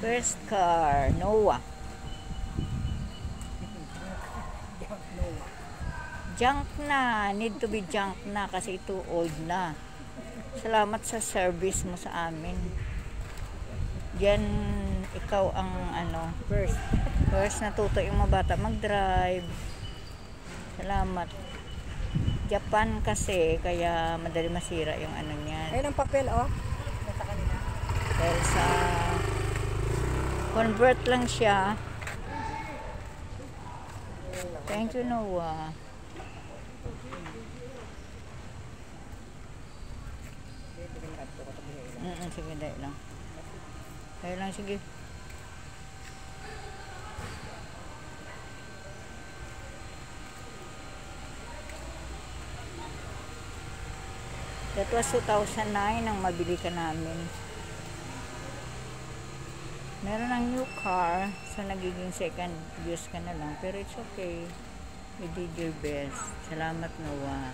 First car, Noah. Junk na. Need to be junk na kasi ito old na. Salamat sa service mo sa amin. Diyan, ikaw ang first natuto yung mga bata mag-drive. Salamat. Japan kasi, kaya madali masira yung ano niyan. Ayun ang papel, oh. Nasa kanila. Dahil sa convert lang siya. Thank you, Noah. Sige, dahil lang. Dahil lang, sige. That was 2009 nang mabili ka namin. Meron ng new car, so nagiging second use ka na lang. Pero it's okay. You did your best. Salamat, Noah.